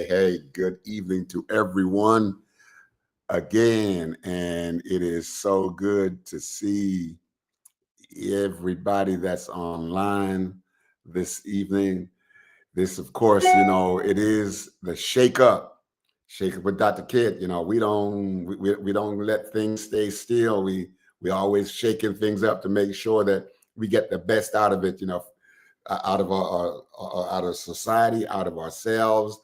Hey, good evening to everyone again. And it is so good to see everybody that's online this evening. This, of course, it is the Shake Up with Dr. Kid. We don't let things stay still. We always shaking things up to make sure that we get the best out of it, out of out of society, out of ourselves.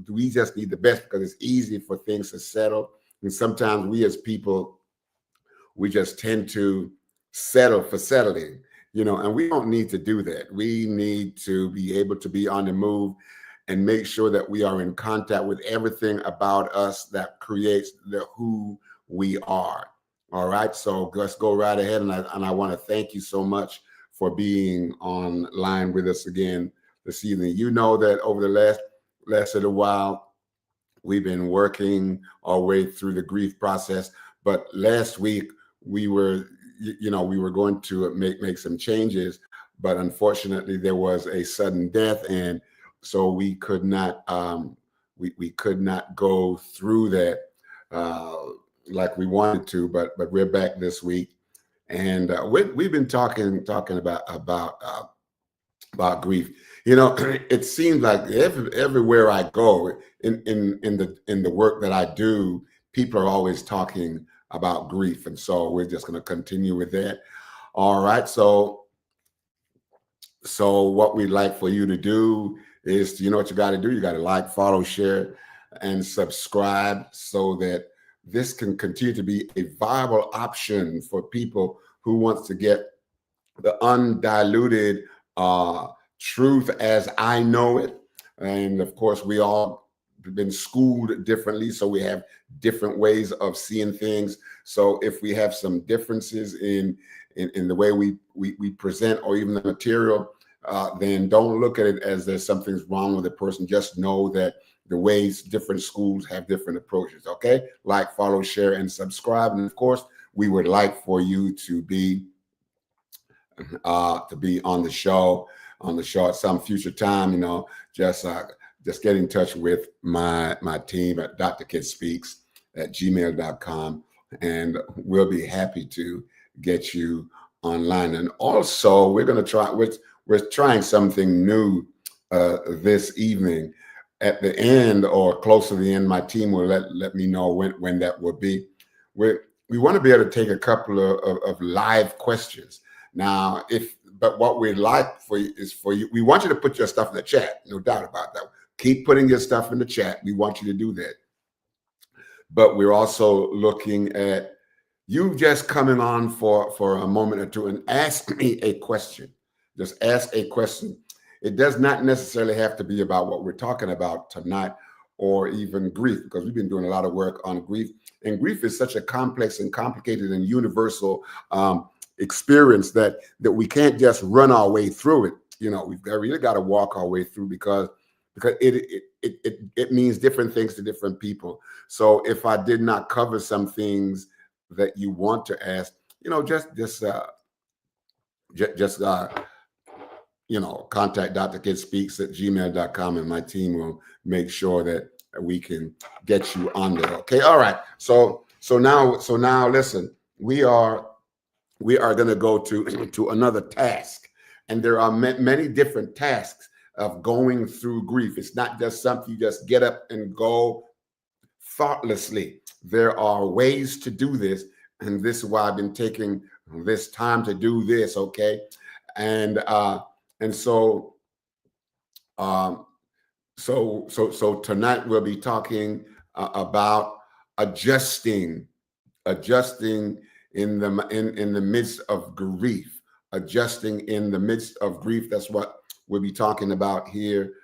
We just need the best because it's easy for things to settle. And sometimes we as people, we just tend to settle for settling, and we don't need to do that. We need to be able to be on the move and make sure that we are in contact with everything about us that creates the who we are. All right, so let's go right ahead. And I want to thank you so much for being online with us again this evening. You know that over the last little while, we've been working our way through the grief process. But last week we were, we were going to make some changes, but unfortunately there was a sudden death, and so we could not we could not go through that like we wanted to. But we're back this week, and we've been talking about grief. It seems like everywhere I go in the work that I do, people are always talking about grief, and so we're just going to continue with that. All right, so what we'd like for you to do is, you know what you got to do? You got to like, follow, share, and subscribe so that this can continue to be a viable option for people who wants to get the undiluted truth as I know it. And of course, we all been schooled differently, so we have different ways of seeing things. So if we have some differences in the way we present or even the material, then don't look at it as there's something's wrong with the person. Just know that the ways different schools have different approaches. Okay, like, follow, share, and subscribe. And of course, we would like for you to be on the show at some future time. Just get in touch with my team at drkidspeaks@gmail.com, and we'll be happy to get you online. And also, we're trying something new this evening. At the end or close to the end, my team will let me know when that will be. We want to be able to take a couple of live questions. Now, but what we'd like for you is we want you to put your stuff in the chat, no doubt about that. Keep putting your stuff in the chat. We want you to do that. But we're also looking at you just coming on for a moment or two and ask me a question. Just ask a question. It does not necessarily have to be about what we're talking about tonight or even grief, because we've been doing a lot of work on grief. And grief is such a complex and complicated and universal experience that we can't just run our way through it. We've really got to walk our way through because it means different things to different people. So if I did not cover some things that you want to ask, just contact drkidspeaks@gmail.com, and my team will make sure that we can get you on there. Okay. All right. So now listen, we are going to go to another task, and there are many different tasks of going through grief. It's not just something you just get up and go thoughtlessly. There are ways to do this, and this is why I've been taking this time to do this. Okay. And so tonight we'll be talking about adjusting in the midst of grief. Adjusting in the midst of grief. That's what we'll be talking about here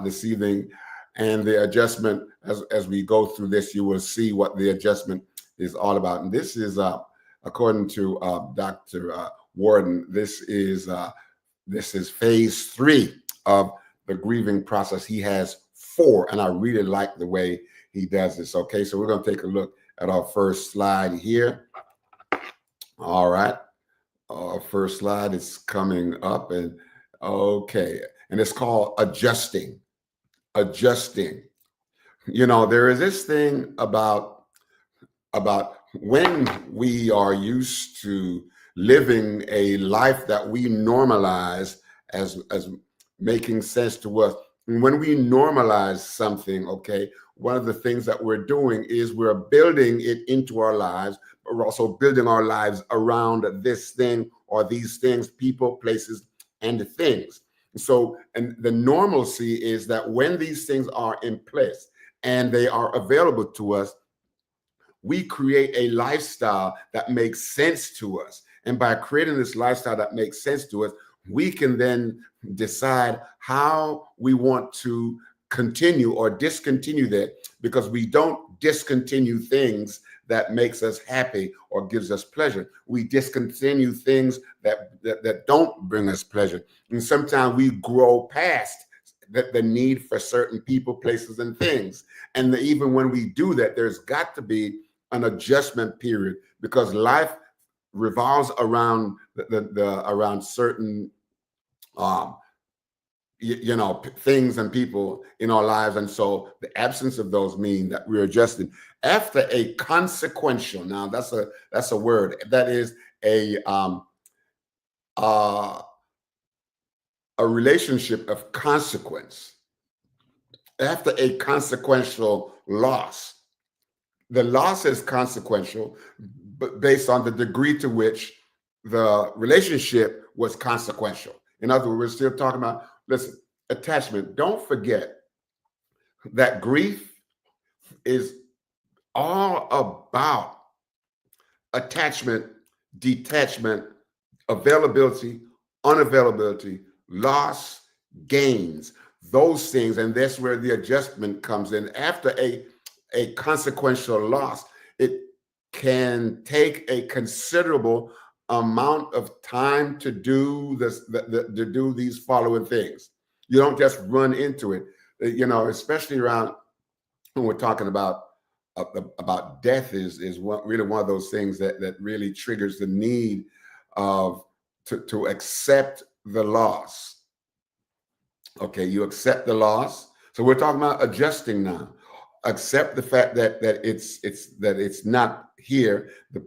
this evening. And the adjustment, as we go through this, you will see what the adjustment is all about. And this is, according to Dr. Warden, this is phase 3 of the grieving process. He has 4, and I really like the way he does this. Okay, so we're going to take a look at our first slide here. All right, our first slide is coming up, and okay, and it's called adjusting. There is this thing about when we are used to living a life that we normalize as making sense to us. And when we normalize something, okay, one of the things that we're doing is we're building it into our lives, but we're also building our lives around this thing or these things, people, places, and things. So, and the normalcy is that when these things are in place and they are available to us, we create a lifestyle that makes sense to us. And by creating this lifestyle that makes sense to us, we can then decide how we want to continue or discontinue that, because we don't discontinue things that makes us happy or gives us pleasure. We discontinue things that don't bring us pleasure. And sometimes we grow past the need for certain people, places, and things. And even when we do that, there's got to be an adjustment period, because life revolves around around certain um things and people in our lives. And so the absence of those mean that we're adjusting after a consequential, now that's a word, that is uh, a relationship of consequence. After a consequential loss, the loss is consequential, but based on the degree to which the relationship was consequential. In other words, we're still talking about, listen, attachment. Don't forget that grief is all about attachment, detachment, availability, unavailability, loss, gains, those things. And that's where the adjustment comes in. After a consequential loss, it can take a considerable amount of time to do this, to do these following things. You don't just run into it, especially around when we're talking about death is really one of those things that really triggers the need of to accept the loss. Okay, you accept the loss. So we're talking about adjusting now. Accept the fact that it's not here. The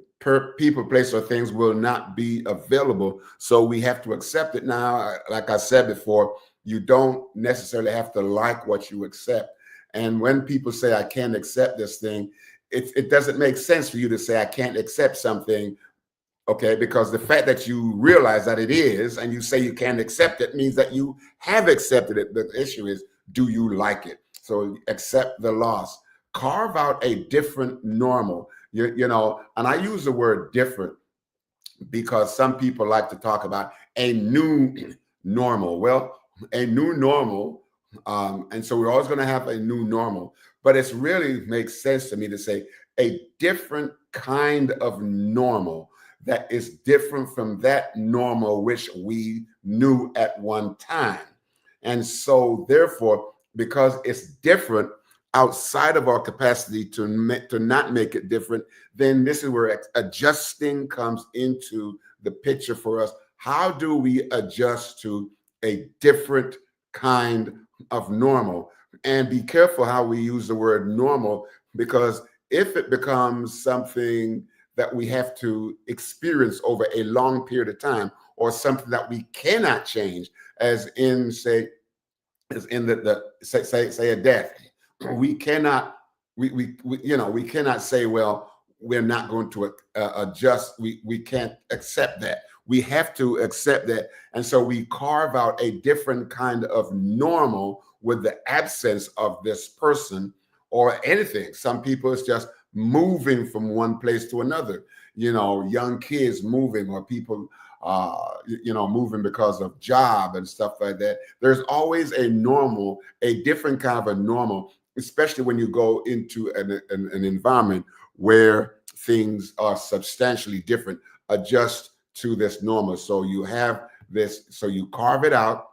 people, place, or things will not be available. So we have to accept it now. Like I said before, you don't necessarily have to like what you accept. And when people say, I can't accept this thing, it doesn't make sense for you to say, I can't accept something. Okay, because the fact that you realize that it is and you say you can't accept it means that you have accepted it. The issue is, do you like it? So accept the loss. Carve out a different normal. And I use the word different because some people like to talk about a new normal. Well, a new normal, and so we're always going to have a new normal, but it's really makes sense to me to say a different kind of normal that is different from that normal which we knew at one time. And so therefore, because it's different outside of our capacity to not make it different, then this is where adjusting comes into the picture for us. How do we adjust to a different kind of normal? And be careful how we use the word normal, because if it becomes something that we have to experience over a long period of time, or something that we cannot change, as in the say a death, we cannot we cannot say, well, we're not going to adjust. We can't accept that. We have to accept that. And so we carve out a different kind of normal with the absence of this person or anything. Some people, it's just moving from one place to another, young kids moving, or people moving because of job and stuff like that. There's always a normal, a different kind of a normal, especially when you go into an environment where things are substantially different. Adjust to this normal. So you have this, so you carve it out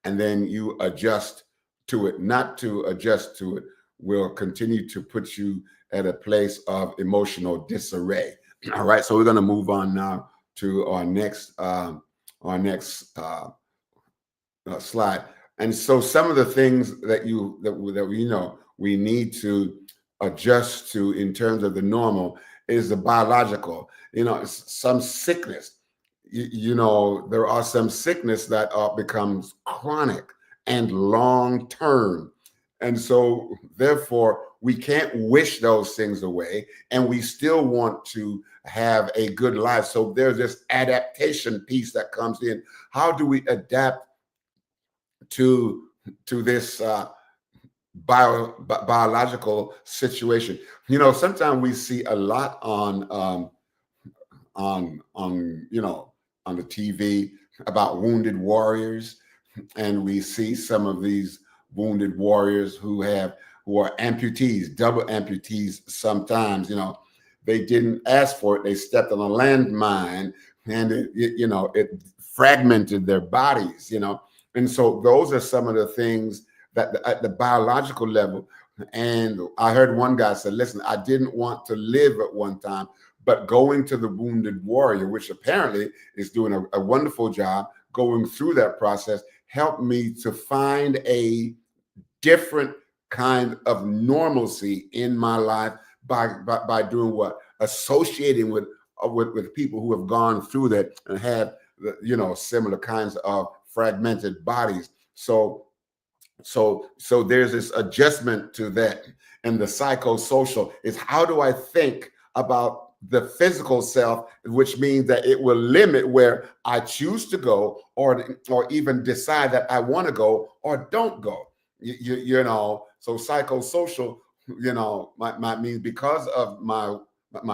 and then you adjust to it. Not to adjust to it will continue to put you at a place of emotional disarray. All right, so we're going to move on now to our next slide. And so some of the things that we know, we need to adjust to in terms of the normal is the biological. Some sickness. There are some sickness that becomes chronic and long term. And so, therefore, we can't wish those things away, and we still want to have a good life. So there's this adaptation piece that comes in. How do we adapt to this biological situation? Sometimes we see a lot on the TV about wounded warriors, and we see some of these wounded warriors who are amputees, double amputees. Sometimes, they didn't ask for it. They stepped on a landmine, and it fragmented their bodies. And so those are some of the things that at the biological level. And I heard one guy say, "Listen, I didn't want to live at one time, but going to the Wounded Warrior, which apparently is doing a wonderful job going through that process, helped me to find a different kind of normalcy in my life by doing what? Associating with people who have gone through that and had similar kinds of fragmented bodies. So there's this adjustment to that. And the psychosocial is, how do I think about the physical self, which means that it will limit where I choose to go, or even decide that I want to go or don't go. So psychosocial, might mean because of my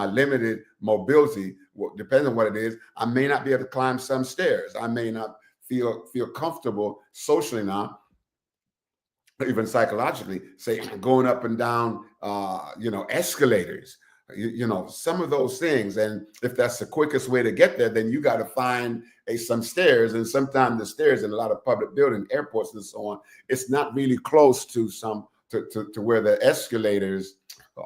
limited mobility, depending on what it is, I may not be able to climb some stairs. I may not feel comfortable socially now, even psychologically, say going up and down, escalators, some of those things. And if that's the quickest way to get there, then you got to find some stairs. And sometimes the stairs in a lot of public buildings, airports and so on, it's not really close to to where the escalators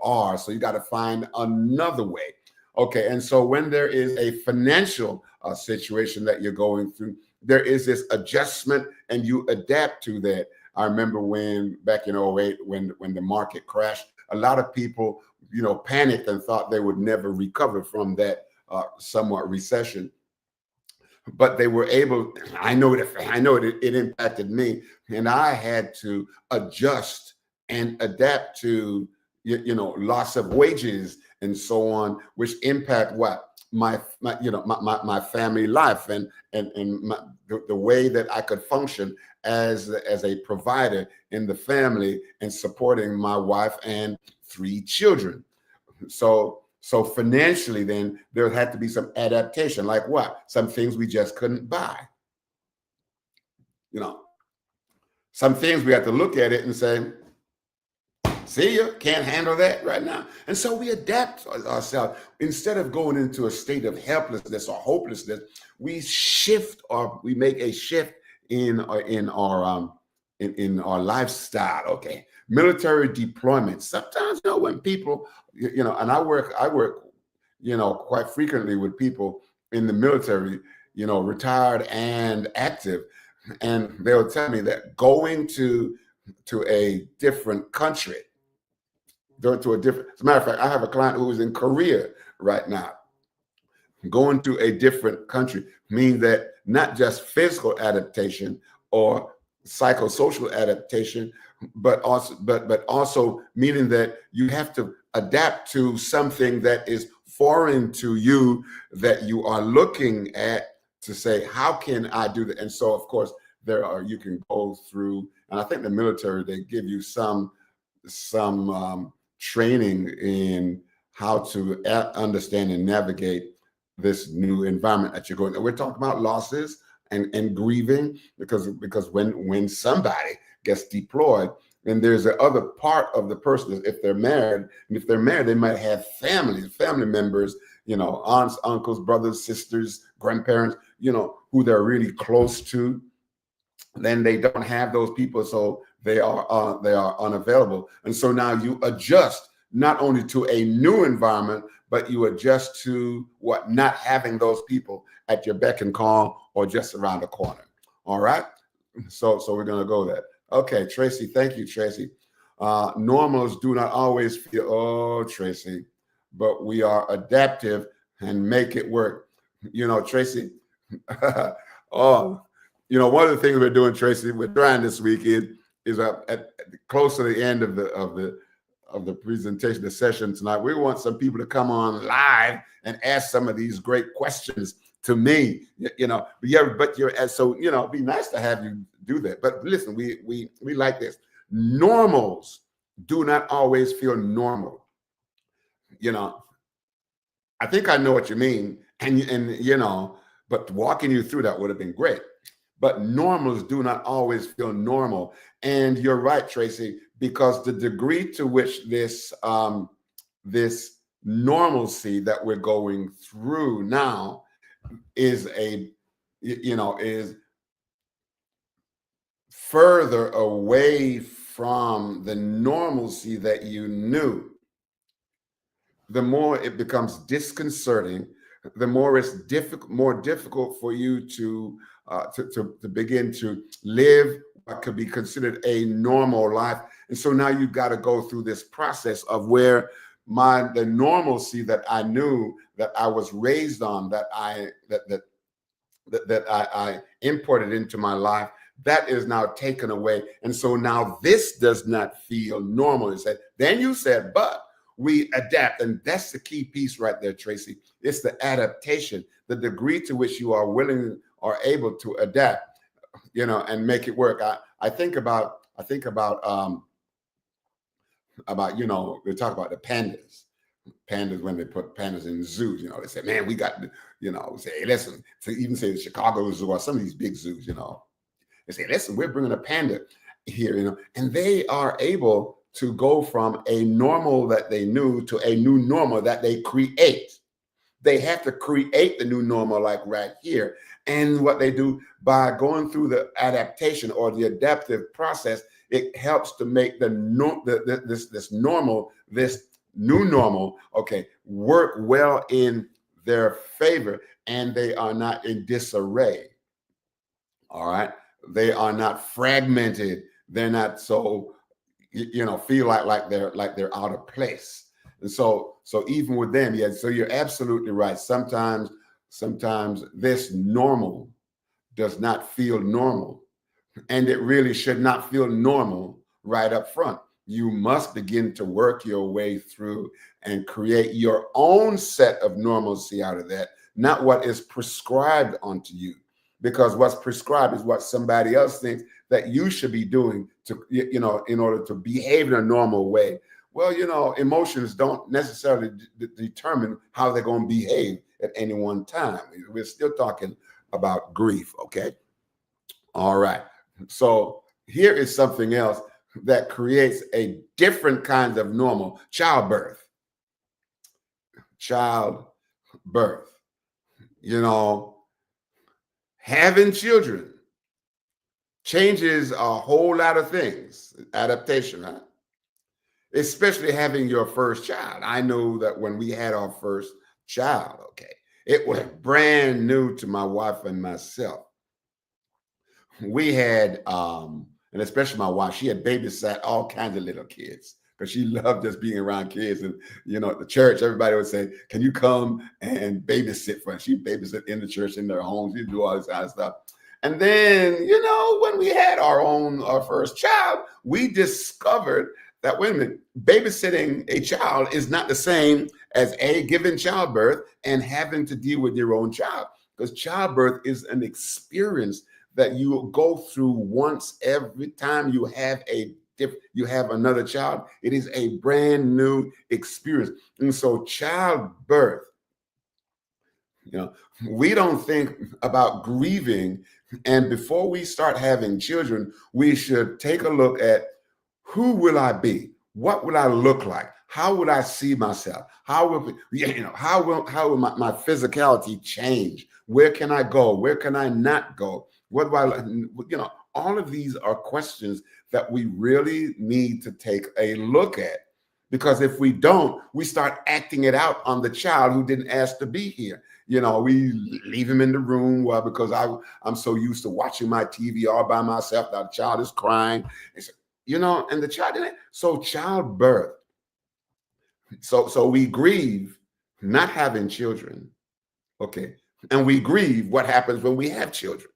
are. So you got to find another way. Okay. And so when there is a financial situation that you're going through, there is this adjustment and you adapt to that. I remember back in 2008, when the market crashed, a lot of people, panicked and thought they would never recover from that somewhat recession. But they were able. I know it impacted me, and I had to adjust and adapt to loss of wages and so on, which impact what my family life and the way that I could function as a provider in the family and supporting my wife and 3 children. So financially, then there had to be some adaptation. Like what? Some things we just couldn't buy. Some things we had to look at it and say, "See, you can't handle that right now." And so we adapt ourselves. Instead of going into a state of helplessness or hopelessness, we shift, or we make a shift in our lifestyle. Okay. Military deployment. Sometimes, when people, and I work, quite frequently with people in the military, retired and active, and they'll tell me that going to a different country, as a matter of fact, I have a client who is in Korea right now. Going to a different country means that not just physical adaptation or psychosocial adaptation, but also meaning that you have to adapt to something that is foreign to you, that you are looking at to say, how can I do that? And so, of course, you can go through, and I think the military, they give you some training in how to understand and navigate this new environment that you're going to. We're talking about losses and grieving, because when somebody gets deployed, and there's the other part of the person, if they're married, they might have family members, aunts, uncles, brothers, sisters, grandparents, who they're really close to. Then they don't have those people, so they are unavailable. And so now you adjust not only to a new environment, but you adjust to not having those people at your beck and call or just around the corner. All right. So we're going to go there. Okay, Tracy. Thank you, Tracy. Normals do not always feel, oh, Tracy, but we are adaptive and make it work. You know, Tracy, oh, you know, one of the things we're doing, Tracy, we're trying this week is at close to the end of the presentation, the session tonight. We want some people to come on live and ask some of these great questions to me. You know, but you're so, you know, it'd be nice to have you do that. But listen, we like this. Normals do not always feel normal. You know, I think I know what you mean, and you know, but walking you through that would have been great. But normals do not always feel normal, and you're right, Tracy, because the degree to which this normalcy that we're going through now is is further away from the normalcy that you knew, the more it becomes disconcerting, the more it's more difficult for you to begin to live what could be considered a normal life. And so now you've got to go through this process of where the normalcy that I knew, that I was raised on, that I imported into my life, that is now taken away. And so now this does not feel normal. Then you said, but we adapt. And that's the key piece right there, Tracy. It's the adaptation, the degree to which you are willing or able to adapt, you know, and make it work. I think about you know, they talk about the pandas. Pandas, when they put pandas in zoos, you know, they say, man, we got, you know, say, hey, listen, to even say the Chicago Zoo or some of these big zoos, you know, they say, listen, we're bringing a panda here, you know, and they are able to go from a normal that they knew to a new normal that they create. They have to create the new normal, like right here. And what they do by going through the adaptation or the adaptive process, it helps to make this new normal, okay, work well in their favor, and they are not in disarray. All right, they are not fragmented. They're not so, you know, feel like they're out of place. And so even with them, yeah. So you're absolutely right. Sometimes this normal does not feel normal, and it really should not feel normal right up front. You must begin to work your way through and create your own set of normalcy out of that, not what is prescribed onto you. Because what's prescribed is what somebody else thinks that you should be doing to, you know, in order to behave in a normal way. Well, you know, emotions don't necessarily determine how they're going to behave at any one time. We're still talking about grief, okay? All right. So here is something else that creates a different kind of normal: childbirth. Childbirth. You know, having children changes a whole lot of things. Adaptation, huh? Especially having your first child. I know that when we had our first child, okay, it was brand new to my wife and myself. We had, and especially my wife, she had babysat all kinds of little kids because she loved just being around kids. And, you know, at the church, everybody would say, can you come and babysit for us? She babysit in the church, in their homes. She'd do all this kind of stuff. And then, you know, when we had our first child, we discovered that, wait a minute, babysitting a child is not the same as giving childbirth and having to deal with your own child, because childbirth is an experience that you will go through once every time you have another child. It is a brand new experience. And so childbirth, you know, we don't think about grieving. And before we start having children, we should take a look at, who will I be? What will I look like? How would I see myself? How will my physicality change? Where can I go? Where can I not go? What do I, you know, all of these are questions that we really need to take a look at, because if we don't, we start acting it out on the child who didn't ask to be here. You know, we leave him in the room, because I'm so used to watching my TV all by myself. That child is crying. and the child didn't. So childbirth. So we grieve not having children, okay, and we grieve what happens when we have children.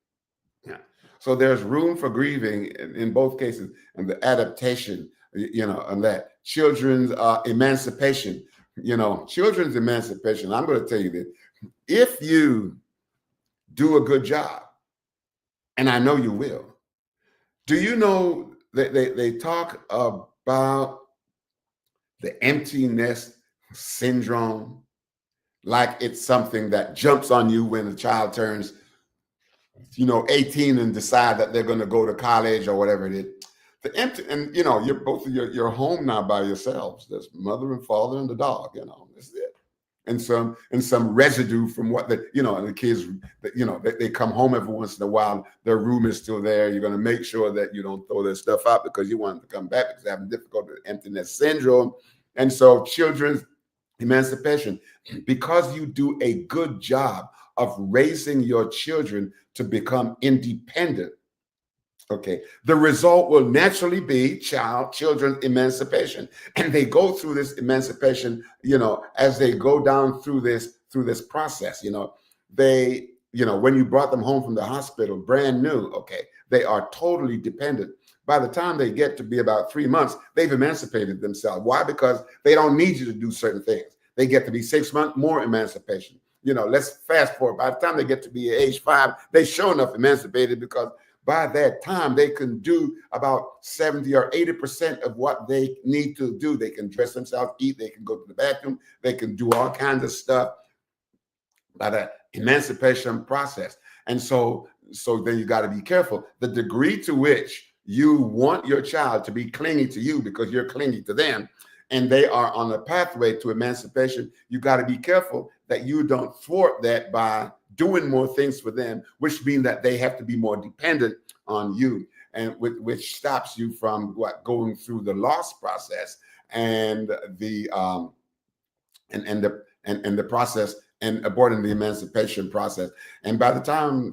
Yeah. So there's room for grieving in both cases, and the adaptation, and that children's emancipation, children's emancipation. I'm going to tell you that if you do a good job, and I know you will, do you know that they talk about the empty nest syndrome like it's something that jumps on you when a child turns 18 and decide that they're going to go to college or whatever it is. The empty, and you're home now by yourselves. There's mother and father and the dog. That's it. And some residue from what and the kids, they come home every once in a while. Their room is still there. You're going to make sure that you don't throw their stuff out because you want them to come back because they're having difficulty with emptiness syndrome. And so children's emancipation, because you do a good job of raising your children to become independent, okay, the result will naturally be children's emancipation. And they go through this emancipation, as they go down through this process, they, when you brought them home from the hospital, brand new, okay, they are totally dependent. By the time they get to be about 3 months, they've emancipated themselves. Why? Because they don't need you to do certain things. They get to be 6 months, more emancipation. Let's fast forward. By the time they get to be age 5, they sure enough emancipated, because by that time they can do about 70 or 80% of what they need to do. They can dress themselves, eat, they can go to the bathroom, they can do all kinds of stuff by the emancipation process. And so then you got to be careful. The degree to which you want your child to be clingy to you because you're clingy to them, and they are on the pathway to emancipation, you got to be careful that you don't thwart that by doing more things for them, which means that they have to be more dependent on you, and which stops you from going through the loss process and the the process, and aborting the emancipation process. And by the time,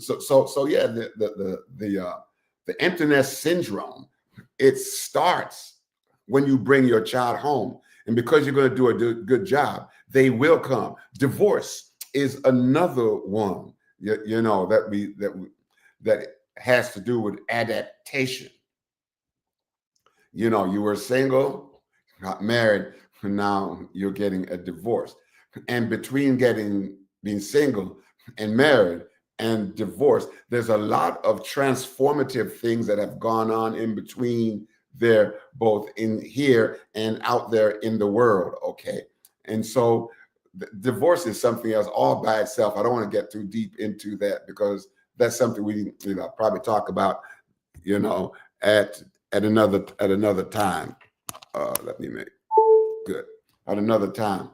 the emptiness syndrome, it starts when you bring your child home. And because you're going to do a good job, they will come. Divorce is another one, that has to do with adaptation. You were single, got married, and now you're getting a divorce. And between being single and married and divorced, there's a lot of transformative things that have gone on in between there, both in here and out there in the world. Okay. And so divorce is something else all by itself. I don't want to get too deep into that because that's something we probably talk about, at another time. Let me make good. At another time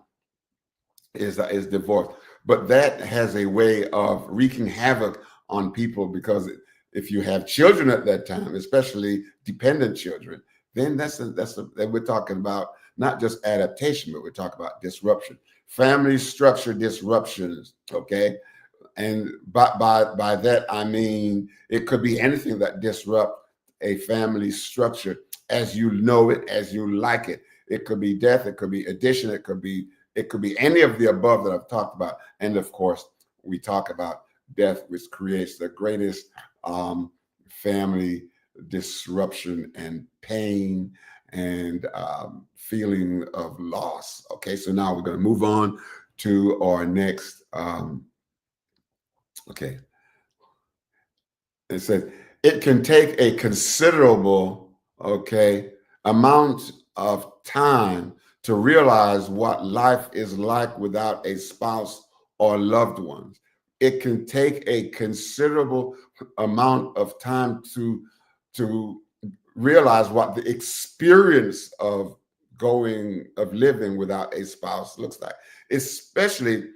is divorce. But that has a way of wreaking havoc on people, because if you have children at that time, especially dependent children, then then we're talking about not just adaptation, but we're talking about disruption, family structure disruptions. Okay, and by that I mean it could be anything that disrupt a family structure as you know it, as you like it. It could be death, it could be addition, it could be any of the above that I've talked about. And of course, we talk about death, which creates the greatest family disruption and pain and feeling of loss. Okay, so now we're going to move on to our next. Okay, it says it can take a considerable amount of time to realize what life is like without a spouse or loved ones. It can take a considerable amount of time to realize what the experience of living without a spouse looks like, especially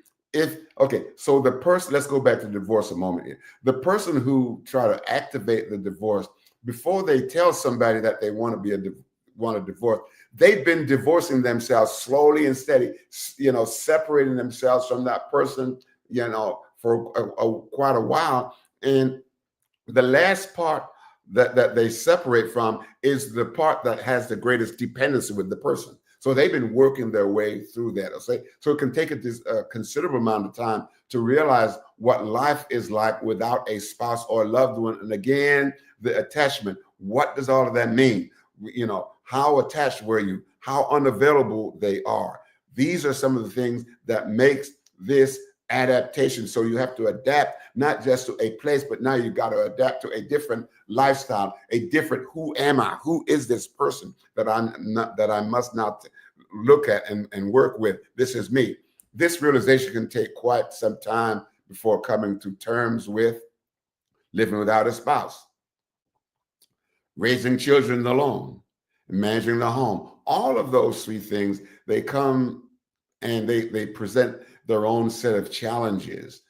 so the person, let's go back to divorce a moment here. The person who try to activate the divorce, before they tell somebody that they want a divorce, they've been divorcing themselves slowly and steady, separating themselves from that person, for quite a while. And the last part that they separate from is the part that has the greatest dependency with the person. So they've been working their way through that. So it can take a considerable amount of time to realize what life is like without a spouse or a loved one. And again, the attachment. What does all of that mean? You know, how attached were you? How unavailable they are. These are some of the things that makes this adaptation. So you have to adapt not just to a place, but now you've got to adapt to a different lifestyle, a different who am I? Who is this person that I must not look at and work with? This is me. This realization can take quite some time before coming to terms with living without a spouse, raising children alone, managing the home. All of those three things, they come and they present their own set of challenges.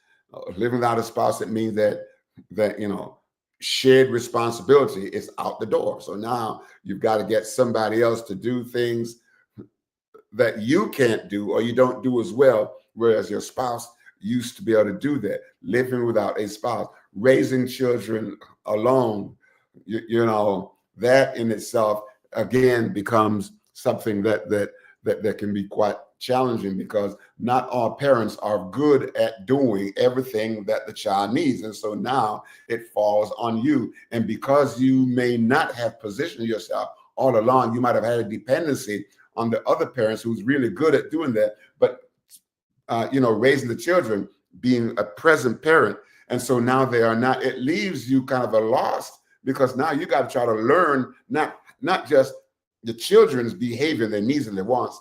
Living without a spouse, it means that you know, shared responsibility is out the door. So now you've got to get somebody else to do things that you can't do or you don't do as well, whereas your spouse used to be able to do that. Living without a spouse, raising children alone, you know, that in itself again becomes something that can be quite challenging, because not all parents are good at doing everything that the child needs. And so now it falls on you. And because you may not have positioned yourself all along, you might have had a dependency on the other parents who's really good at doing that, but you know, raising the children, being a present parent. And so now they are not, it leaves you kind of a lost, because now you got to try to learn not just the children's behavior, their needs and their wants,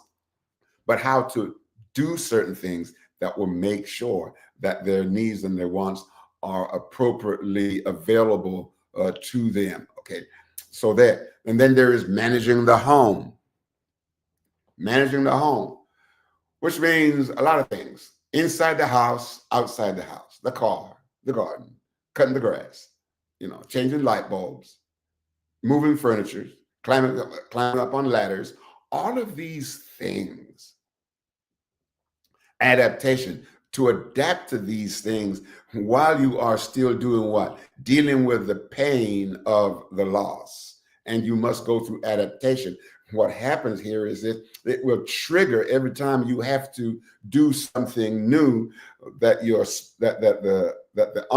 but how to do certain things that will make sure that their needs and their wants are appropriately available to them. Okay, so that, and then there is managing the home. Managing the home, which means a lot of things: inside the house, outside the house, the car, the garden, cutting the grass, you know, changing light bulbs, moving furniture, climbing up on ladders. All of these things, adaptation, to adapt to these things while you are still doing what? Dealing with the pain of the loss. And you must go through adaptation. What happens here is it will trigger every time you have to do something new that the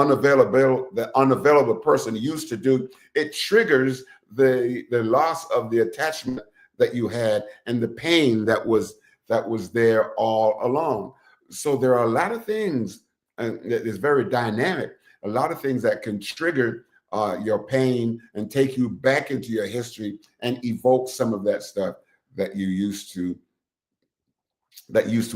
unavailable person used to do. It triggers the loss of the attachment that you had and the pain that was there all along. So there are a lot of things, and it is very dynamic, a lot of things that can trigger your pain and take you back into your history and evoke some of that stuff that you used to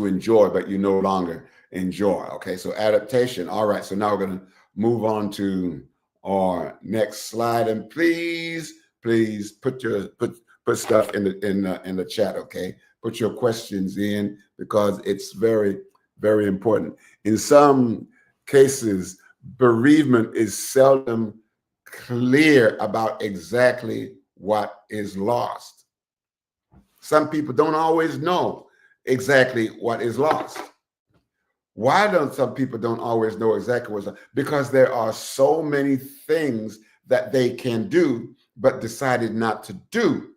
enjoy, but you no longer enjoy. Okay, so adaptation. All right, so now we're going to move on to our next slide, and please put stuff in the chat. Okay, put your questions in, because it's very, very important. In some cases, bereavement is seldom clear about exactly what is lost. Some people don't always know exactly what is lost. Why don't some people don't always know exactly what's lost? Because there are so many things that they can do but decided not to do.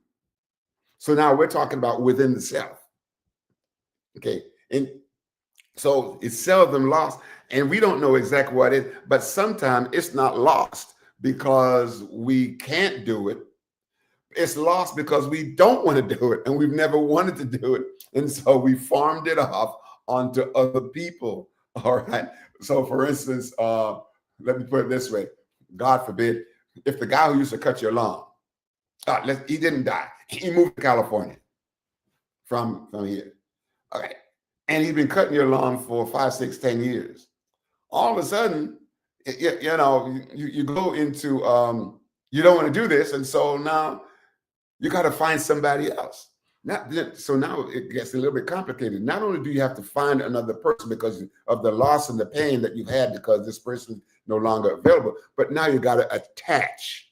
So now we're talking about within the self. Okay, and so it's seldom lost, and we don't know exactly what it is, but sometimes it's not lost because we can't do it. It's lost because we don't want to do it, and we've never wanted to do it. And so we farmed it off onto other people. All right. So for instance, let me put it this way. God forbid, if the guy who used to cut your lawn, he didn't die. He moved to California from here. Okay. And he's been cutting your lawn for 5, 6, 10 years. All of a sudden, you know, you go into, you don't want to do this. And so now you got to find somebody else. So now it gets a little bit complicated. Not only do you have to find another person because of the loss and the pain that you've had because this person is no longer available, but now you got to attach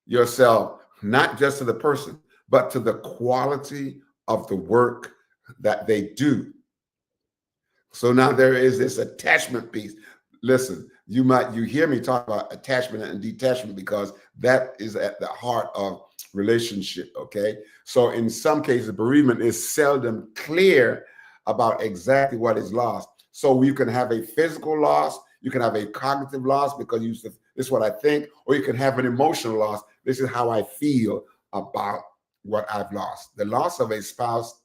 yourself not just to the person, but to the quality of the work that they do. So now there is this attachment piece. Listen, you hear me talk about attachment and detachment because that is at the heart of relationship. Okay, so in some cases, bereavement is seldom clear about exactly what is lost. So you can have a physical loss, you can have a cognitive loss because you this is what I think, or you can have an emotional loss. This is how I feel about what I've lost. The loss of a spouse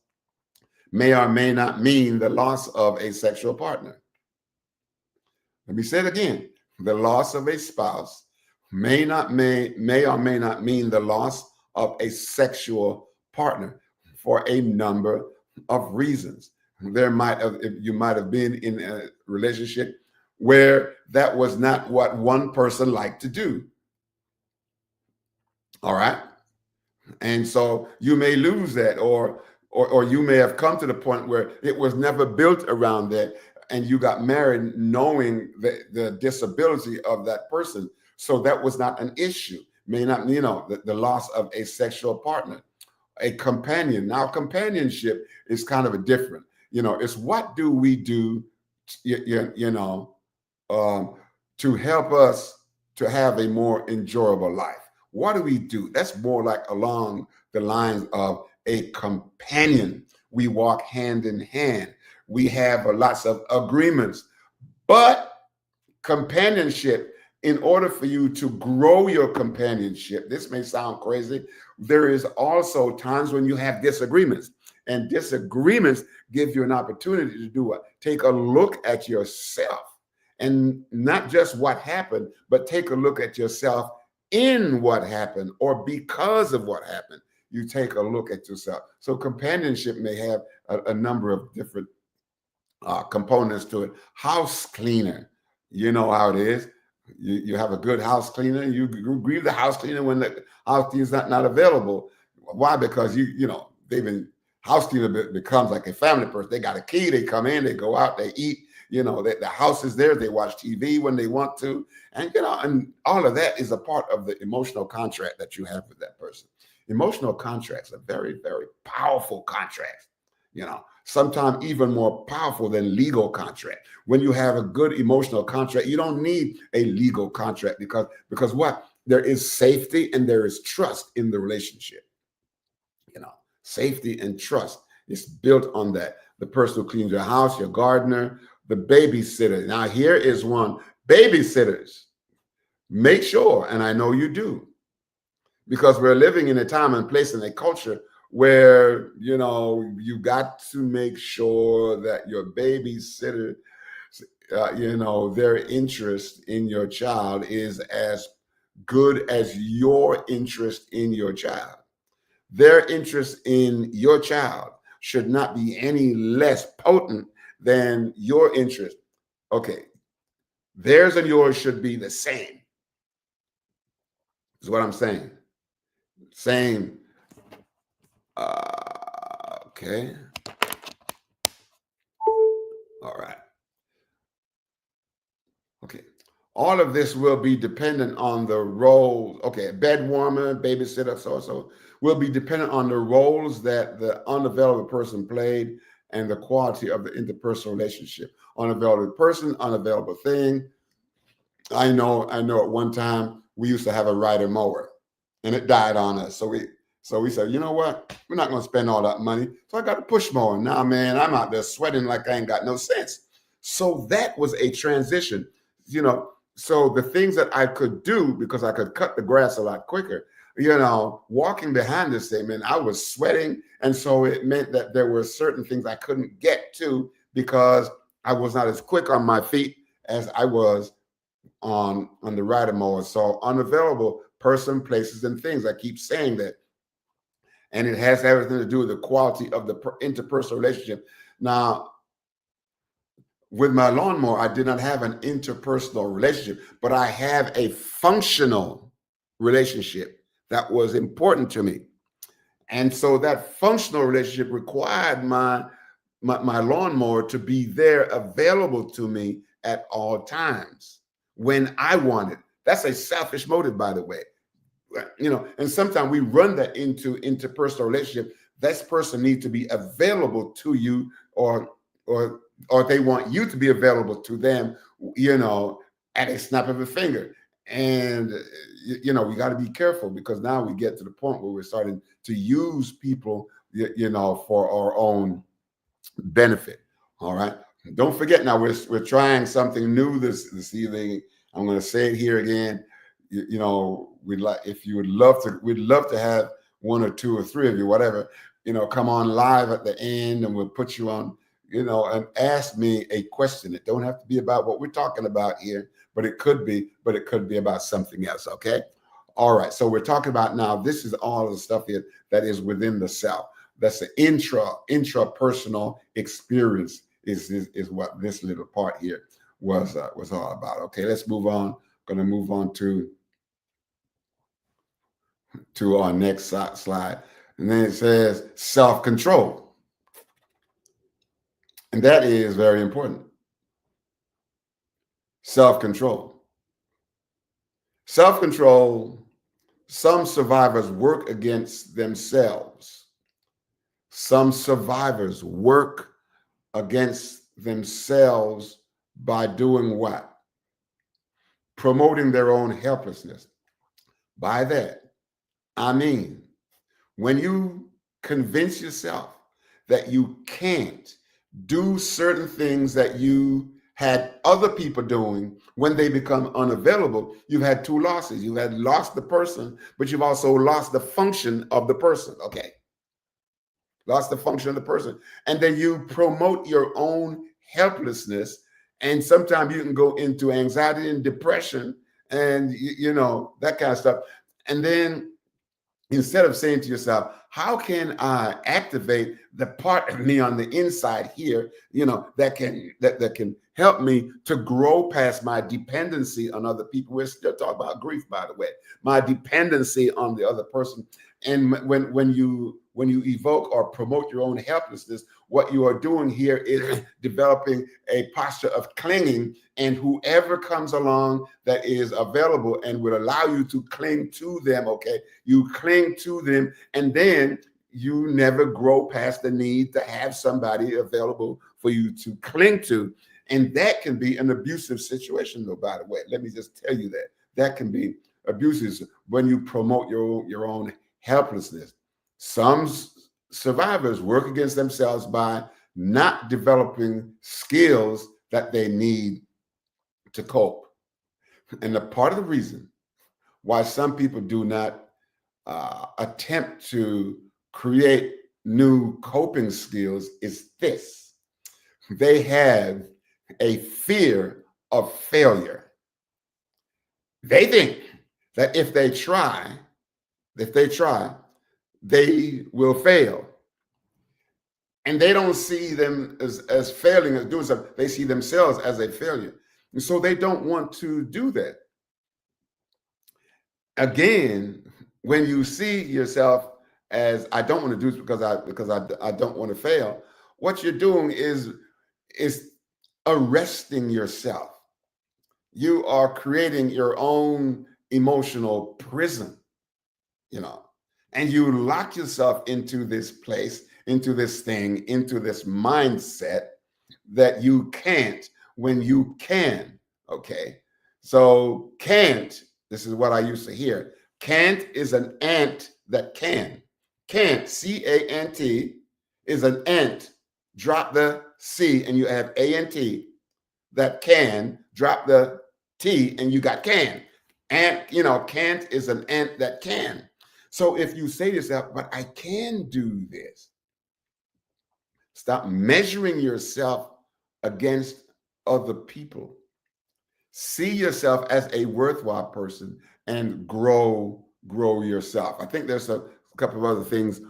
may or may not mean the loss of a sexual partner. Let me say it again. The loss of a spouse may or may not mean the loss of a sexual partner for a number of reasons. You might have been in a relationship where that was not what one person liked to do. All right. And so you may lose that, or you may have come to the point where it was never built around that, and you got married knowing the disability of that person. So that was not an issue. May not, the loss of a sexual partner, a companion. Now, companionship is kind of a different, it's what do we do, to help us to have a more enjoyable life. What do we do? That's more like along the lines of a companion. We walk hand in hand. We have lots of agreements. But companionship, in order for you to grow your companionship, this may sound crazy, there is also times when you have disagreements. And disagreements give you an opportunity to do what? Take a look at yourself. And not just what happened, but take a look at yourself in what happened or because of what happened. You take a look at yourself. So companionship may have a number of different components to it. House cleaner, you know how it is. You have a good house cleaner. You grieve the house cleaner when the house cleaner is not available. Why? Because they've been house cleaner becomes like a family person. They got a key. They come in. They go out. They eat. The house is there. They watch TV when they want to, and and all of that is a part of the emotional contract that you have with that person. Emotional contracts are very, very powerful contracts. Sometimes even more powerful than legal contract. When you have a good emotional contract, you don't need a legal contract because what? There is safety and there is trust in the relationship. Safety and trust is built on that. The person who cleans your house, your gardener, the babysitter. Now, here is one. Babysitters, make sure, and I know you do, because we're living in a time and place and a culture where, you got to make sure that your babysitter, their interest in your child is as good as your interest in your child. Their interest in your child should not be any less potent than your interest. Okay, theirs and yours should be the same, is what I'm saying. Same. Okay. All right. Okay. All of this will be dependent on the roles. Okay, bed warmer, babysitter, so will be dependent on the roles that the unavailable person played and the quality of the interpersonal relationship. Unavailable person, unavailable thing. I know at one time we used to have a rider mower and it died on us. So we said, you know what? We're not going to spend all that money. So I got a push mower. Now, man, I'm out there sweating like I ain't got no sense. So that was a transition, So the things that I could do, because I could cut the grass a lot quicker, walking behind this thing, man, I was sweating. And so it meant that there were certain things I couldn't get to because I was not as quick on my feet as I was on the rider mower. So unavailable person, places, and things. I keep saying that. And it has everything to do with the quality of the interpersonal relationship. Now, with my lawnmower, I did not have an interpersonal relationship, but I have a functional relationship that was important to me. And so that functional relationship required my lawnmower to be there available to me at all times when I wanted. That's a selfish motive, by the way. And sometimes we run that into interpersonal relationship. This person needs to be available to you, or they want you to be available to them, at a snap of a finger. And we got to be careful, because now we get to the point where we're starting to use people, for our own benefit. All right. Don't forget, now we're trying something new this evening. I'm going to say it here again. We'd like, if you would love to, we'd love to have one or two or three of you, whatever, come on live at the end, and we'll put you on, and ask me a question. It don't have to be about what we're talking about here, but it could be about something else. Okay. All right. So we're talking about now, this is all of the stuff here that is within the self. That's the intrapersonal experience is what this little part here was all about. Okay, let's move on. Going to move on to our next slide. And then it says self-control. And that is very important. Self-control. Self-control, some survivors work against themselves. Some survivors work against themselves by doing what? Promoting their own helplessness. By that, I mean, when you convince yourself that you can't do certain things that you had other people doing, when they become unavailable, you've had two losses. You've had lost the person, but you've also lost the function of the person. Okay. Lost the function of the person. And then you promote your own helplessness. And sometimes you can go into anxiety and depression and, that kind of stuff. And then instead of saying to yourself, how can I activate the part of me on the inside here, that can help me to grow past my dependency on other people? We're still talking about grief, by the way, my dependency on the other person. And when you evoke or promote your own helplessness, what you are doing here is developing a posture of clinging, and whoever comes along that is available and will allow you to cling to them, okay, you cling to them, and then you never grow past the need to have somebody available for you to cling to. And that can be an abusive situation, though, by the way. Let me just tell you that can be abusive when you promote your own helplessness. Some survivors work against themselves by not developing skills that they need to cope. And a part of the reason why some people do not attempt to create new coping skills is this: they have a fear of failure. They think that if they try, they will fail. And they don't see them as failing, as doing something. They see themselves as a failure. And so they don't want to do that. Again, when you see yourself as, I don't want to do this because I don't want to fail, what you're doing is arresting yourself. You are creating your own emotional prison, and you lock yourself into this place, into this thing, into this mindset that you can't when you can. Okay. So can't, this is what I used to hear. Can't is an ant that can. Can't, C-A-N-T, is an ant. Drop the C and you have A-N-T. That can, drop the T and you got can. Ant, can't is an ant that can. So if you say to yourself, but I can do this, stop measuring yourself against other people. See yourself as a worthwhile person and grow yourself. I think there's a couple of other things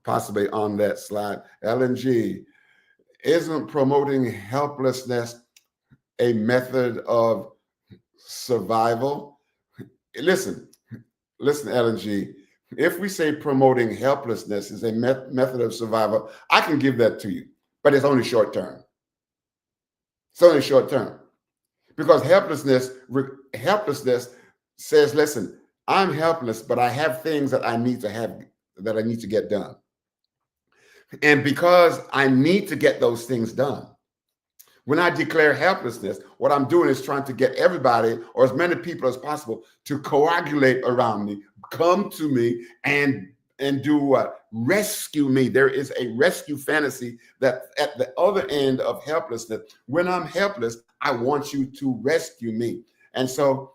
possibly on that slide. Ellen G, isn't promoting helplessness a method of survival? Listen, Ellen G, if we say promoting helplessness is a method of survival, I can give that to you, but it's only short term. It's only short term, because helplessness says, listen, I'm helpless, but I have things that I need to get done. And because I need to get those things done, When I declare helplessness, what I'm doing is trying to get everybody or as many people as possible to coagulate around me, come to me, and do what? Rescue me. There is a rescue fantasy that at the other end of helplessness. When I'm helpless, I want you to rescue me. And so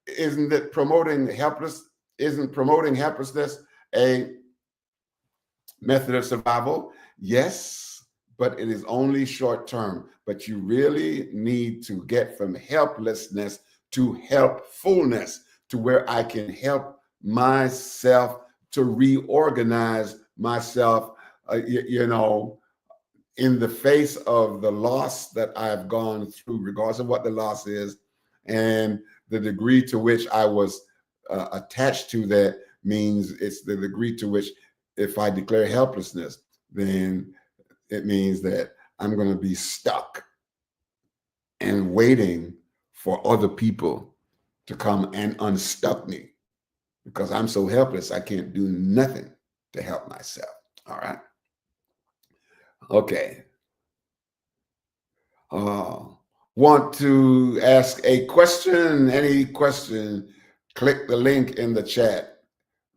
isn't it promoting helpless? Isn't promoting helplessness a method of survival? Yes, but it is only short term. But you really need to get from helplessness to helpfulness, to where I can help myself to reorganize myself, in the face of the loss that I've gone through, regardless of what the loss is, and the degree to which I was attached to that means it's the degree to which, if I declare helplessness, then it means that I'm going to be stuck and waiting for other people to come and unstuck me, because I'm so helpless I can't do nothing to help myself. All right. Okay. Want to ask a question? Any question? Click the link in the chat.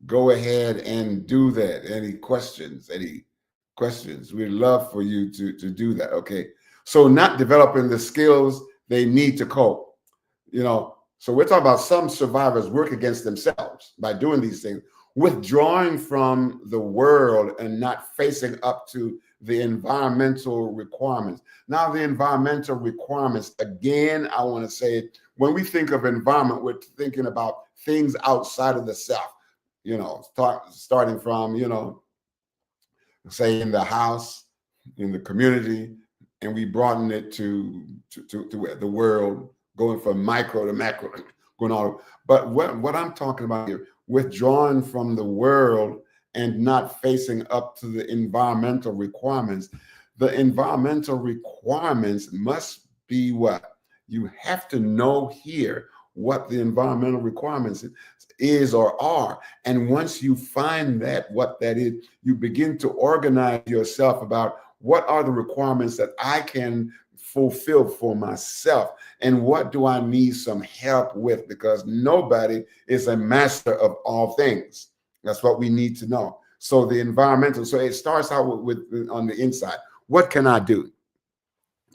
Go ahead and do that. Any questions? Any questions? We'd love for you to do that. Okay. So not developing the skills they need to cope. So we're talking about some survivors work against themselves by doing these things, withdrawing from the world and not facing up to the environmental requirements. Now, the environmental requirements, again, I want to say, when we think of environment, we're thinking about things outside of the self, starting from, say in the house, in the community, and we broaden it to the world, going from micro to macro, going on. But what I'm talking about here, withdrawing from the world and not facing up to the environmental requirements. The environmental requirements must be what? You have to know here what the environmental requirements is or are. And once you find that, what that is, you begin to organize yourself about what are the requirements that I can fulfill for myself, and what do I need some help with, because nobody is a master of all things. That's what we need to know. So the environmental, so it starts out with on the inside. What can I do?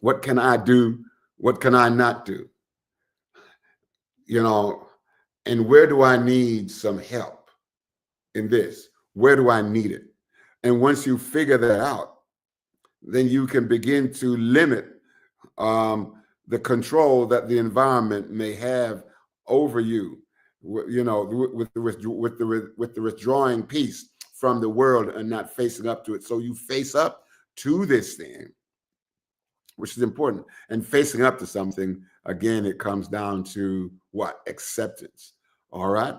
What can I do? What can I not do? And where do I need some help in this? Where do I need it? And once you figure that out, then you can begin to limit the control that the environment may have over you, with the withdrawing piece from the world and not facing up to it. So you face up to this thing, which is important. And facing up to something, again, it comes down to what? Acceptance. All right,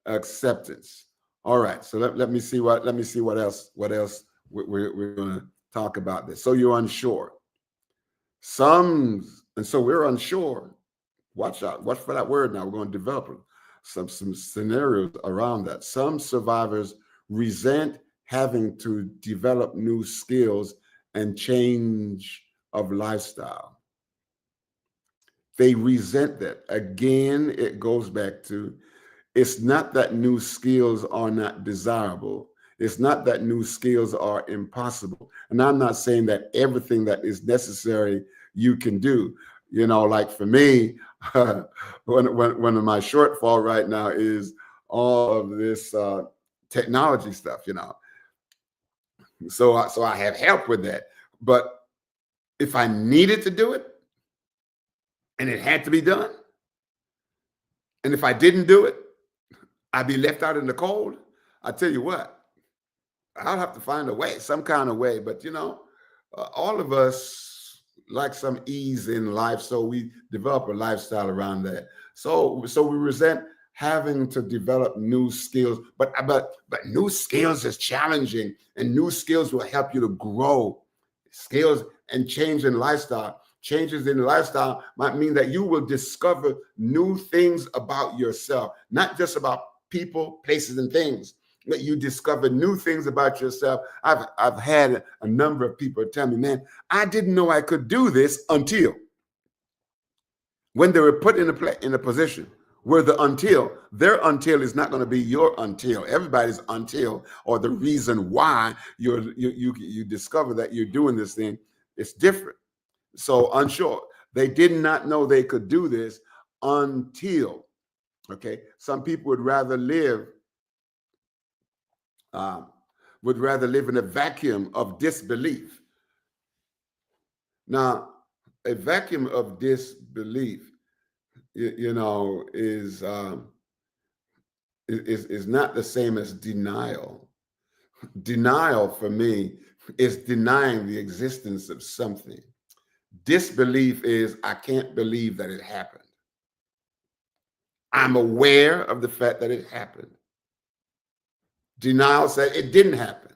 acceptance. All right. So let me see what else we're going to talk about this. So you're unsure. And so we're unsure. Watch out. Watch for that word now. We're going to develop some scenarios around that. Some survivors resent having to develop new skills and change of lifestyle. They resent that. Again, it goes back to, it's not that new skills are not desirable. It's not that new skills are impossible. And I'm not saying that everything that is necessary you can do. Like for me, one of my shortfall right now is all of this technology stuff, So I have help with that. But if I needed to do it and it had to be done, and if I didn't do it, I'd be left out in the cold. I tell you what, I'll have to find a way, some kind of way. But all of us like some ease in life, so we develop a lifestyle around that. So we resent having to develop new skills, but new skills is challenging, and new skills will help you to grow. Skills and change in lifestyle. Changes in lifestyle might mean that you will discover new things about yourself, not just about people, places, and things. that you discover new things about yourself. I've had a number of people tell me, man, I didn't know I could do this until, when they were put in a position where their until is not going to be your until. Everybody's until, or the reason why you discover that you're doing this thing, it's different. So unsure. They did not know they could do this until, okay? Some people would rather live in a vacuum of disbelief. Now, a vacuum of disbelief, is not the same as denial. Denial for me is denying the existence of something. Disbelief is, I can't believe that it happened. I'm aware of the fact that it happened. Denial said it didn't happen.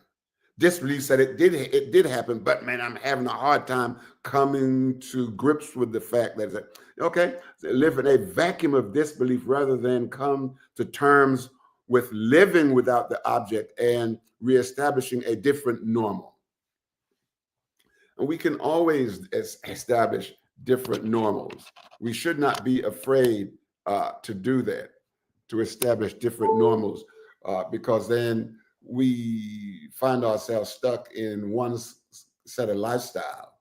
Disbelief said it did happen, but man, I'm having a hard time coming to grips with the fact that, okay, so live in a vacuum of disbelief rather than come to terms with living without the object and reestablishing a different normal. And we can always establish different normals. We should not be afraid to do that, to establish different normals, because then we find ourselves stuck in one set of lifestyle,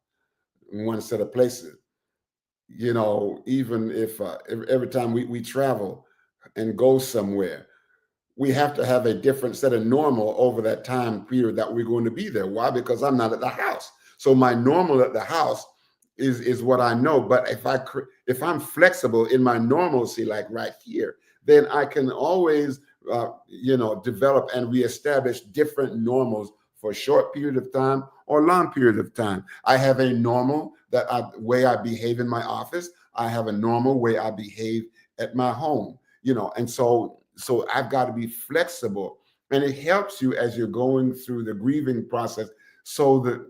in one set of places. Even if every time we travel and go somewhere, we have to have a different set of normal over that time period that we're going to be there. Why? Because I'm not at the house. So my normal at the house is what I know. But if I'm flexible in my normalcy, like right here, then I can always develop and reestablish different normals for a short period of time or a long period of time. I have a normal way I behave in my office. I have a normal way I behave at my home. And so I've got to be flexible, and it helps you as you're going through the grieving process. So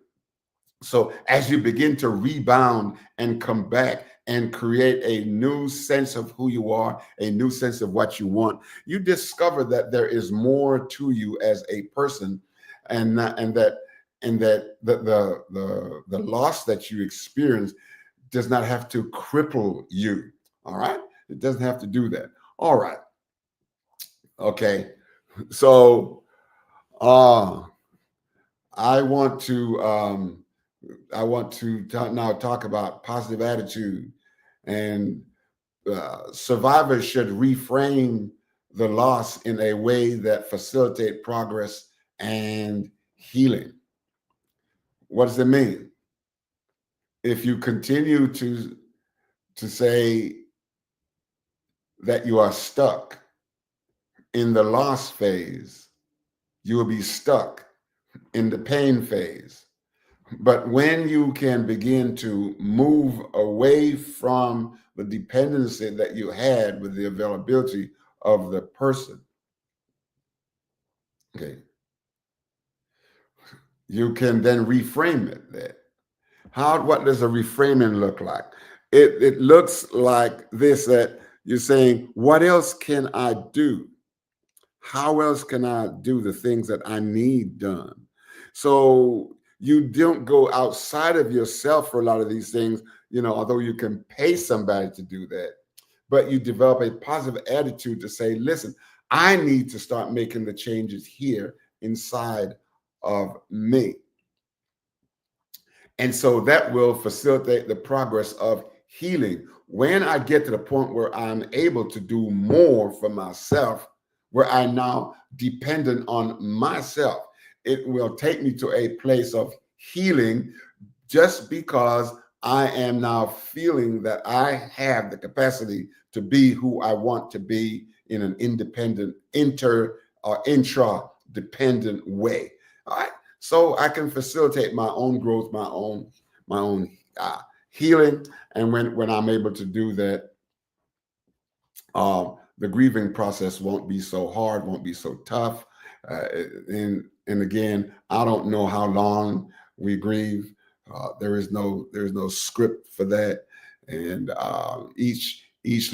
as you begin to rebound and come back and create a new sense of who you are, a new sense of what you want, you discover that there is more to you as a person, and that the loss that you experience does not have to cripple you. All right, it doesn't have to do that. All right, okay. So I want to now talk about positive attitude, and survivors should reframe the loss in a way that facilitate progress and healing. What does it mean? If you continue to say that you are stuck in the loss phase, you will be stuck in the pain phase. But when you can begin to move away from the dependency that you had with the availability of the person, okay, you can then reframe it. What does a reframing look like? It looks like this, that you're saying, what else can I do? How else can I do the things that I need done? So you don't go outside of yourself for a lot of these things, although you can pay somebody to do that, but you develop a positive attitude to say, listen, I need to start making the changes here inside of me. And so that will facilitate the progress of healing. When I get to the point where I'm able to do more for myself, where I'm now dependent on myself, it will take me to a place of healing, just because I am now feeling that I have the capacity to be who I want to be in an independent, intra-dependent way. All right. So I can facilitate my own growth, my own healing. And when I'm able to do that, the grieving process won't be so hard, won't be so tough. And again, I don't know how long we grieve. There is no script for that, and each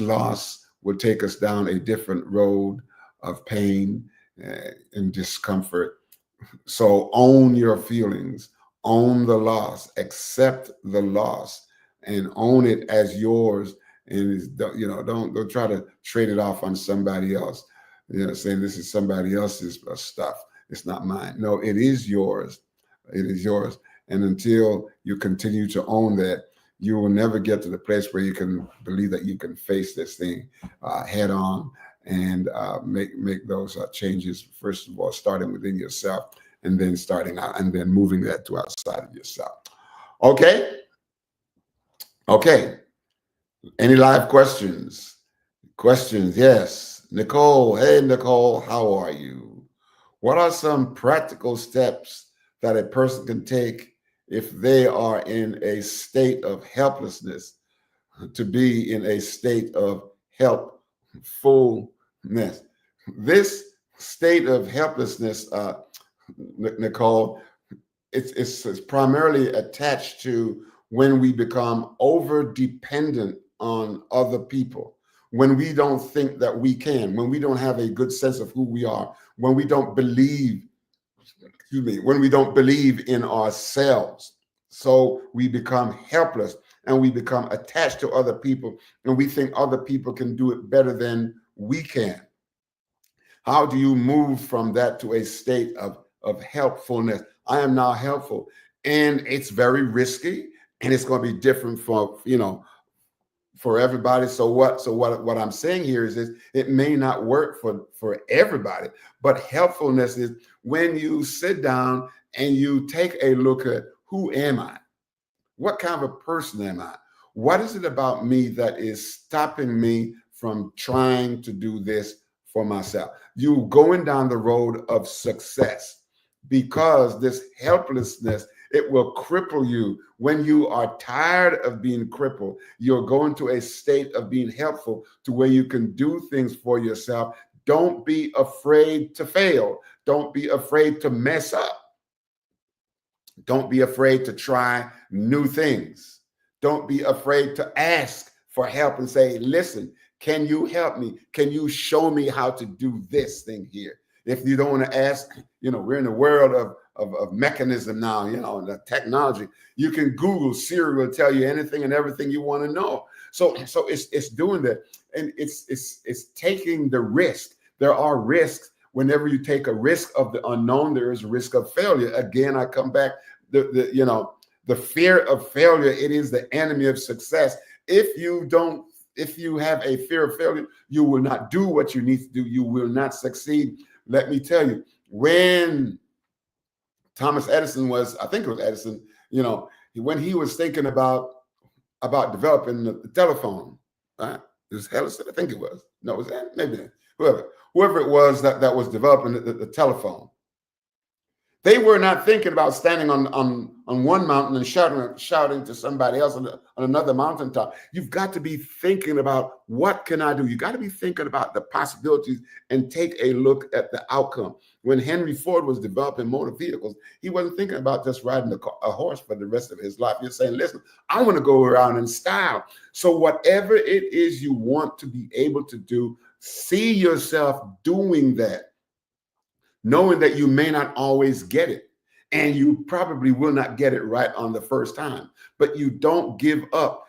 loss will take us down a different road of pain in discomfort. So own your feelings, own the loss, accept the loss, and own it as yours. And don't try to trade it off on somebody else. Saying this is somebody else's stuff. It's not mine. No, it is yours. It is yours. And until you continue to own that, you will never get to the place where you can believe that you can face this thing head on and make those changes. First of all, starting within yourself, and then starting out, and then moving that to outside of yourself. Okay. Any live questions? Yes. Nicole. Hey, Nicole, how are you? What are some practical steps that a person can take if they are in a state of helplessness to be in a state of helpfulness? This state of helplessness, Nicole, it's primarily attached to when we become over dependent on other people, when we don't think that we can, when we don't have a good sense of who we are, when we don't believe, when we don't believe in ourselves. So we become helpless and we become attached to other people, and we think other people can do it better than we can. How do you move from that to a state of helpfulness? I am now helpful, and it's very risky, and it's going to be different for everybody. So what I'm saying here is it may not work for everybody, but helpfulness is when you sit down and you take a look at, who am I? What kind of a person am I? What is it about me that is stopping me from trying to do this for myself? You going down the road of success, because this helplessness, it will cripple you. When you are tired of being crippled, you're going to a state of being helpful to where you can do things for yourself. Don't be afraid to fail. Don't be afraid to mess up. Don't be afraid to try new things. Don't be afraid to ask for help and say, listen, can you help me? Can you show me how to do this thing here? If you don't want to ask, we're in a world of mechanism now, the technology. You can Google, Siri will tell you anything and everything you want to know. So it's doing that, and it's taking the risk. There are risks. Whenever you take a risk of the unknown, there is a risk of failure. Again, I come back, the fear of failure, it is the enemy of success. If you have a fear of failure, you will not do what you need to do. You will not succeed. Let me tell you, when Thomas Edison I think it was Edison, when he was thinking about developing the telephone, right? It was Edison, I think it was. No, it was maybe whoever it was that was developing the telephone. They were not thinking about standing on one mountain and shouting to somebody else on another mountaintop. You've got to be thinking about, what can I do? You got to be thinking about the possibilities and take a look at the outcome. When Henry Ford was developing motor vehicles, he wasn't thinking about just riding a horse for the rest of his life. You're saying, listen, I want to go around in style. So whatever it is you want to be able to do, see yourself doing that, knowing that you may not always get it, and you probably will not get it right on the first time, but you don't give up,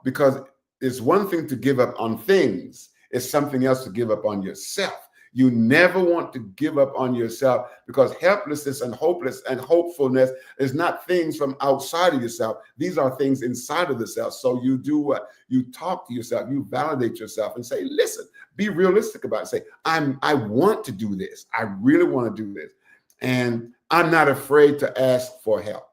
because it's one thing to give up on things. It's something else to give up on yourself. You never want to give up on yourself, because helplessness and hopeless and hopefulness is not things from outside of yourself. These are things inside of the self. So you do what? You talk to yourself, you validate yourself and say, listen, be realistic about it. Say, I want to do this. I really want to do this. And I'm not afraid to ask for help.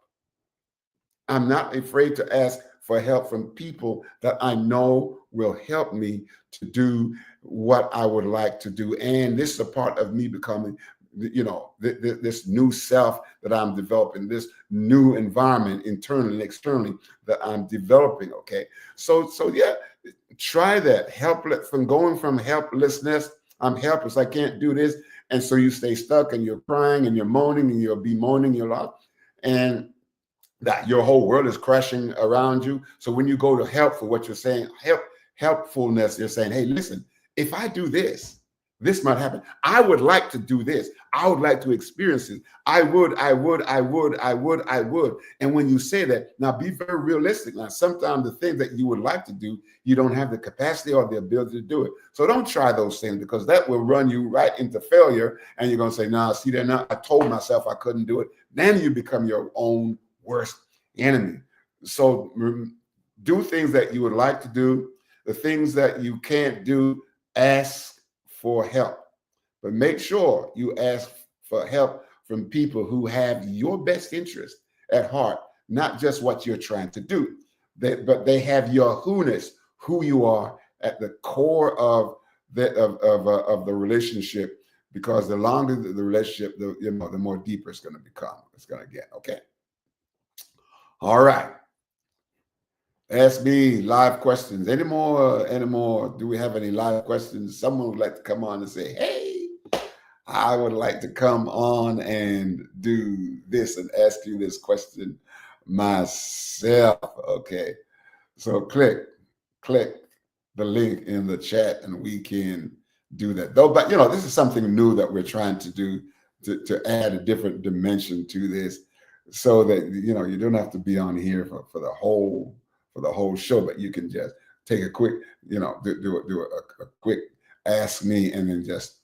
I'm not afraid to ask for help from people that I know will help me to do what I would like to do. And this is a part of me becoming, this new self that I'm developing, this new environment internally and externally that I'm developing. Okay. So yeah, try that. From going from helplessness, I'm helpless, I can't do this. And so you stay stuck and you're crying and you're moaning and you're bemoaning your lot. And that your whole world is crashing around you. So when you go to helpful, what you're saying, helpfulness, you're saying, hey, listen, if I do this, This might happen. I would like to do this. I would like to experience it. I would. And when you say that, now be very realistic. Now, sometimes the things that you would like to do, you don't have the capacity or the ability to do it. So don't try those things, because that will run you right into failure. And you're going to say, "No, see that now, I told myself I couldn't do it." Then you become your own worst enemy. So do things that you would like to do. The things that you can't do, ask for help, but make sure you ask for help from people who have your best interest at heart, not just what you're trying to do, but they have your who-ness, who you are at the core of the relationship. Because the longer the relationship, the more deeper it's going to become. It's going to get. Okay. All right. Ask me live questions. Any more? Do we have any live questions? Someone would like to come on and say, "Hey, I would like to come on and do this and ask you this question myself." Okay. So click the link in the chat and we can do that. Though, but this is something new that we're trying to do to add a different dimension to this, so that you don't have to be on here for the whole show, but you can just take a quick, do a quick ask me, and then just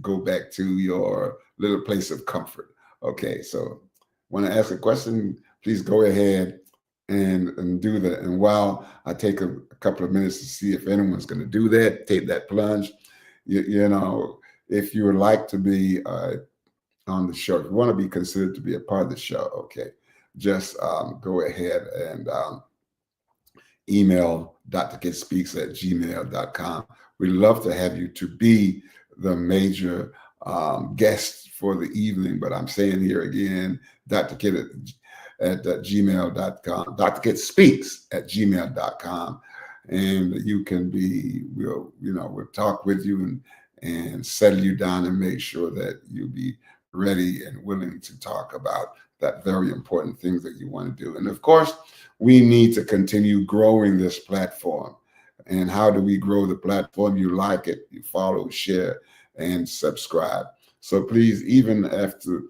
go back to your little place of comfort. Okay, so when I ask a question, please go ahead and do that. And while I take a couple of minutes to see if anyone's going to do that, take that plunge, if you would like to be on the show, if you want to be considered to be a part of the show, okay, just go ahead and email drkidspeaks@gmail.com. We'd love to have you to be the major guest for the evening, but I'm saying here again, drkid at gmail.com, drkidspeaks@gmail.com, and you can be, we'll talk with you and settle you down and make sure that you'll be ready and willing to talk about that very important things that you want to do. And of course, we need to continue growing this platform. And how do we grow the platform? You like it, you follow, share, and subscribe. So please, even after,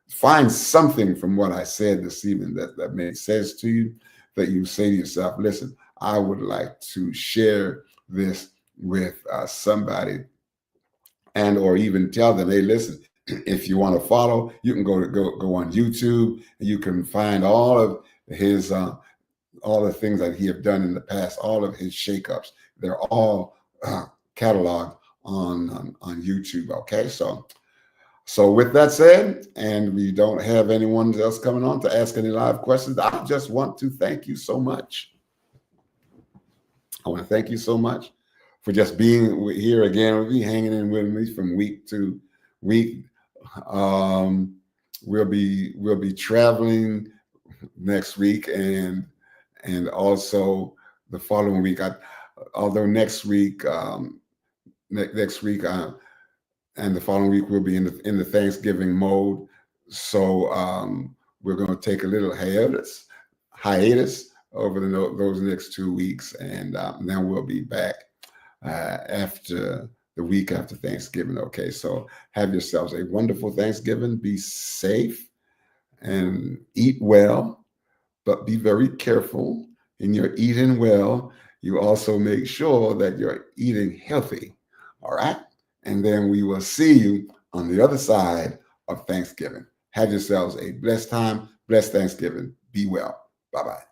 find something from what I said this evening that makes sense to you, that you say to yourself, listen, I would like to share this with somebody, and or even tell them, hey, listen, if you want to follow, you can go on YouTube, and you can find all of his all the things that he have done in the past, all of his shakeups. They're all cataloged on YouTube. Okay, so with that said, and we don't have anyone else coming on to ask any live questions, I just want to thank you so much. I want to thank you so much for just being here again with me, hanging in with me from week to week. We'll be traveling next week, and also the following week. Although next week, and the following week we'll be in the Thanksgiving mode. So we're going to take a little hiatus over those next 2 weeks, and then we'll be back after the week after Thanksgiving. Okay, so have yourselves a wonderful Thanksgiving. Be safe and eat well, but be very careful in your eating well. You also make sure that you're eating healthy. All right, and then we will see you on the other side of Thanksgiving. Have yourselves a blessed time, blessed Thanksgiving. Be well. Bye-bye.